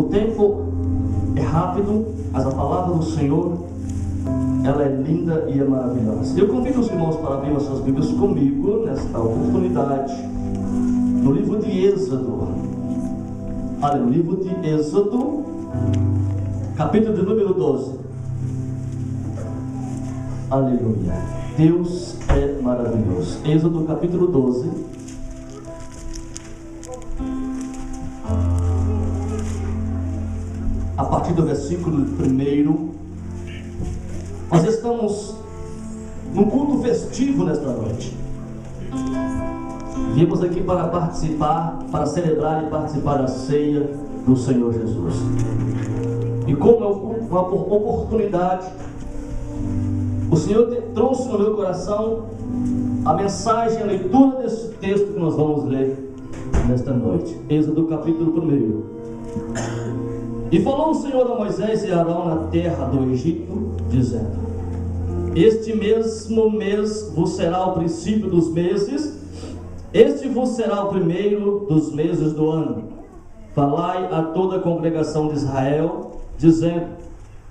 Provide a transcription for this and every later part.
tempo é rápido, mas a palavra do Senhor, ela é linda e é maravilhosa. Eu convido os irmãos para abrir as suas Bíblias comigo nesta oportunidade, no livro de Êxodo. Olha, no livro de Êxodo, capítulo de número 12. Aleluia. Deus é maravilhoso. Êxodo capítulo 12. A partir do versículo 1. Nós estamos num culto festivo nesta noite. Viemos aqui para participar, para celebrar e participar da ceia do Senhor Jesus. E como é uma oportunidade, o Senhor trouxe no meu coração a mensagem, a leitura desse texto que nós vamos ler nesta noite. Êxodo capítulo 1. E falou o Senhor a Moisés e Arão na terra do Egito, dizendo: este mesmo mês vos será o princípio dos meses, este vos será o primeiro dos meses do ano. Falai a toda a congregação de Israel, dizendo: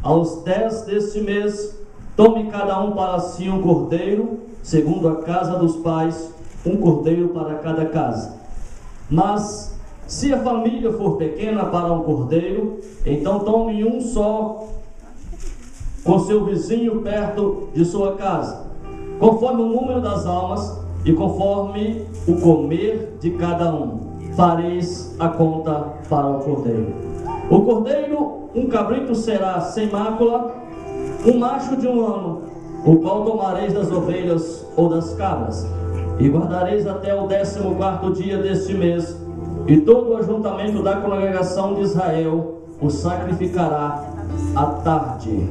aos 10 deste mês, tome cada um para si um cordeiro, segundo a casa dos pais, um cordeiro para cada casa. Mas se a família for pequena para um cordeiro, então tome um só com seu vizinho perto de sua casa, conforme o número das almas e conforme o comer de cada um. Fareis a conta para o cordeiro. O cordeiro, um cabrito será sem mácula, um macho de 1 ano, o qual tomareis das ovelhas ou das cabras, e guardareis até o 14º dia deste mês, e todo o ajuntamento da congregação de Israel o sacrificará à tarde.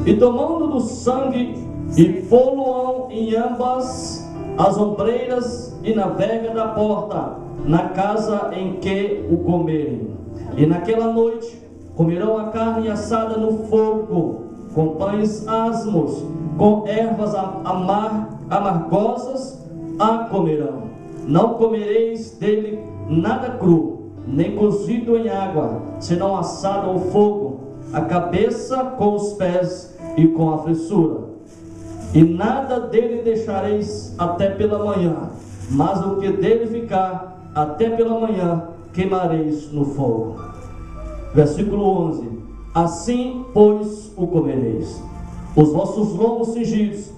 E tomando do sangue, e pô-lo-ão em ambas as ombreiras e na verga da porta, na casa em que o comerem. E naquela noite comerão a carne assada no fogo, com pães asmos, com ervas amargosas a comerão. Não comereis dele nada cru, nem cozido em água, senão assado ao fogo, a cabeça com os pés e com a fressura. E nada dele deixareis até pela manhã, mas o que dele ficar até pela manhã queimareis no fogo. Versículo 11. Assim, pois, o comereis: os vossos lombos cingidos,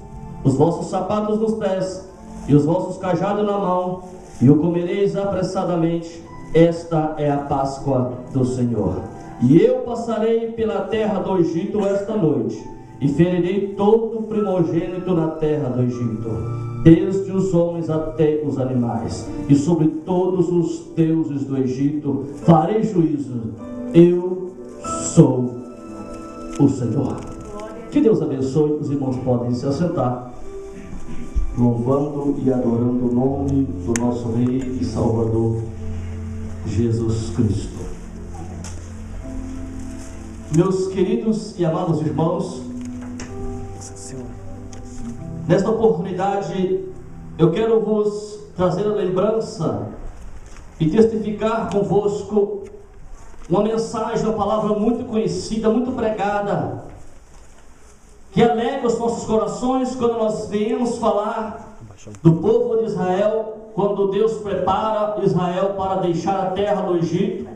os vossos sapatos nos pés, e os vossos cajados na mão, e o comereis apressadamente. Esta é a Páscoa do Senhor. E eu passarei pela terra do Egito esta noite, e ferirei todo o primogênito na terra do Egito, desde os homens até os animais, e sobre todos os deuses do Egito farei juízo. Eu sou o Senhor. Que Deus abençoe. Os irmãos podem se assentar, louvando e adorando o nome do nosso Rei e Salvador Jesus Cristo. Meus queridos e amados irmãos, nesta oportunidade eu quero vos trazer a lembrança e testificar convosco uma mensagem, uma palavra muito conhecida, muito pregada, que alegra os nossos corações quando nós viemos falar do povo de Israel, quando Deus prepara Israel para deixar a terra do Egito,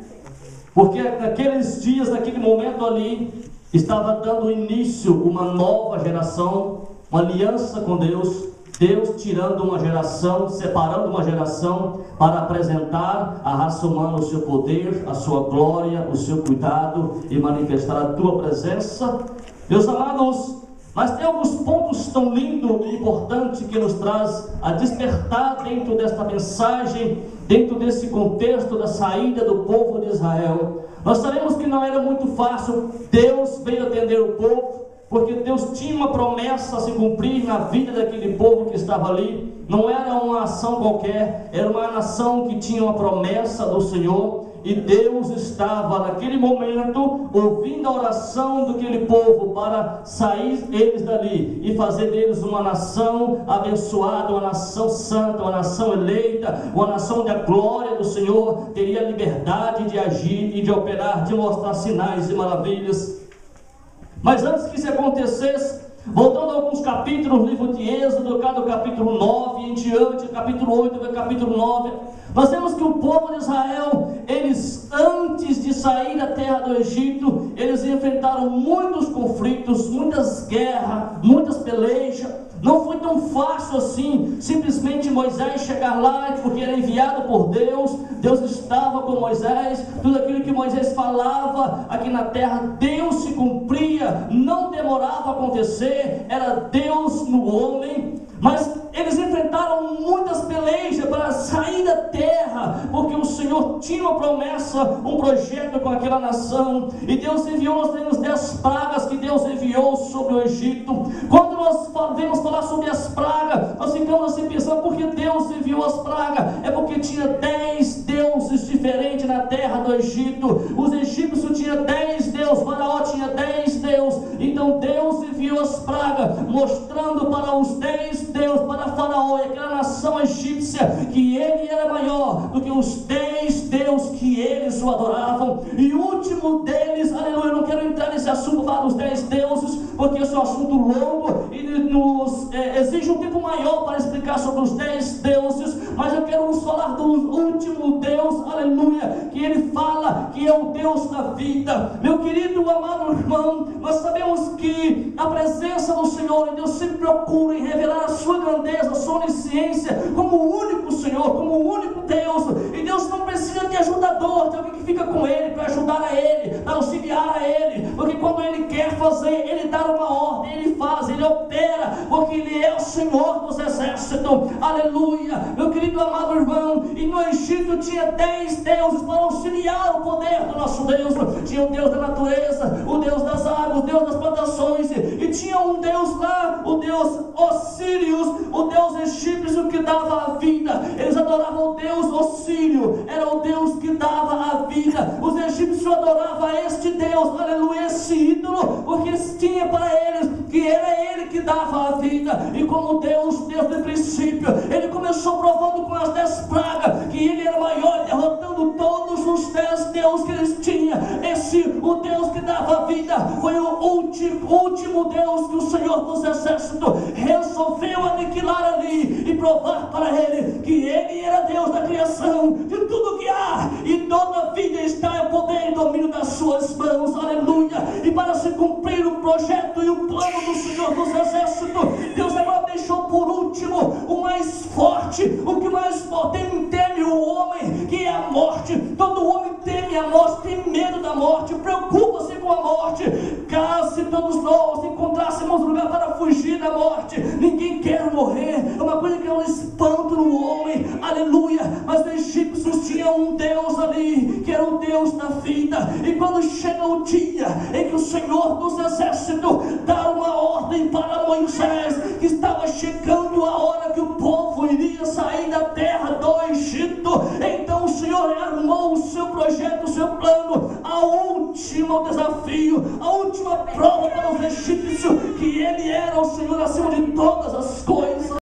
porque naqueles dias, naquele momento ali, estava dando início uma nova geração, uma aliança com Deus, Deus tirando uma geração, separando uma geração para apresentar à raça humana o seu poder, a sua glória, o seu cuidado e manifestar a tua presença. Meus amados, mas tem alguns pontos tão lindos e importantes que nos traz a despertar dentro desta mensagem, dentro desse contexto da saída do povo de Israel. Nós sabemos que não era muito fácil. Deus veio atender o povo, porque Deus tinha uma promessa a se cumprir na vida daquele povo que estava ali. Não era uma ação qualquer, era uma nação que tinha uma promessa do Senhor. e Deus estava naquele momento ouvindo a oração daquele povo para sair eles dali e fazer deles uma nação abençoada, uma nação santa, uma nação eleita, uma nação onde a glória do Senhor teria liberdade de agir e de operar, de mostrar sinais e maravilhas. Mas antes que isso acontecesse, voltando a alguns capítulos do livro de Êxodo, do capítulo 9 em diante, capítulo 8, capítulo 9, nós vemos que o povo de Israel, eles antes de sair da terra do Egito, eles enfrentaram muitos conflitos, muitas guerras, muitas pelejas. Não foi tão fácil assim, simplesmente Moisés chegar lá, porque era enviado por Deus, Deus estava com Moisés, tudo aquilo que Moisés falava aqui na terra, Deus se cumpria, não demorava a acontecer, era Deus no homem. Mas eles enfrentaram muitas pelejas para sair da terra, porque o Senhor tinha uma promessa, um projeto com aquela nação, e Deus enviou, nós temos 10 pragas que Deus enviou sobre o Egito. Quando nós vemos falar sobre as pragas, nós ficamos assim pensando, por que Deus enviou as pragas? É porque tinha 10 deuses diferentes na terra do Egito. Os egípcios tinham 10 deuses, Faraó tinha 10 deuses, então Deus enviou as pragas, mostrando para os 10 Deus, para Faraó e aquela nação egípcia, que ele era maior do que os 10 deuses que eles o adoravam. E o último deles, aleluia, eu não quero entrar nesse assunto lá dos 10 deuses, porque esse é um assunto longo e nos exige um tempo maior para explicar sobre os 10 deuses, mas eu quero nos falar do último Deus, aleluia, que ele fala que é o Deus da vida. Meu querido, amado irmão, nós sabemos que a presença do Senhor, e Deus sempre procura em revelar a sua grandeza, a sua onisciência, como o único Senhor, como o único Deus. E Deus não precisa de ajudador, de alguém que fica com Ele, para ajudar a Ele, para auxiliar a Ele, porque quando Ele quer fazer, Ele dá uma ordem, Ele faz, Ele opera, porque Ele é o Senhor dos exércitos, aleluia. Meu querido amado irmão, e no Egito tinha 10 deuses para auxiliar o poder do nosso Deus. Tinha o Deus da natureza, o Deus das águas, o Deus das plantações, e tinha um Deus lá, o Deus Osírios, o Deus egípcio que dava a vida. Eles adoravam o Deus Osírio, era o Deus que dava a vida. Os egípcios adoravam este Deus, aleluia, esse ídolo, porque tinha para eles que era Ele que dava a vida. E como Deus, desde o princípio, Ele começou provando com as 10 pragas que Ele era maior, derrotando todos os 10 deuses que eles tinham. O Deus que dava a vida foi o último Deus que o Senhor dos exércitos resolveu aniquilar ali e provar para Ele que Ele era Deus da criação, de tudo que há, e toda a vida está em poder e domínio das suas mãos, aleluia. E para se cumprir o projeto e o plano do Senhor dos exércitos, Deus agora deixou por último o mais forte, o que mais forte teme o homem, que é a morte. Todo homem teme a morte, tem medo da morte, preocupa-se com a morte. Caso todos nós encontrássemos lugar para fugir da morte, ninguém quer morrer, é uma coisa que é um espanto no homem, aleluia. Mas os egípcios tinham um Deus ali, que era o Deus da vida. E quando chega o dia em que o Senhor dos exércitos dá uma ordem para Moisés, que estava chegando a hora que o povo iria sair da terra do Egito, então o Senhor armou o seu projeto, o seu plano, a último desafio, a última prova para os egípcios, que Ele era o Senhor acima de todas as coisas.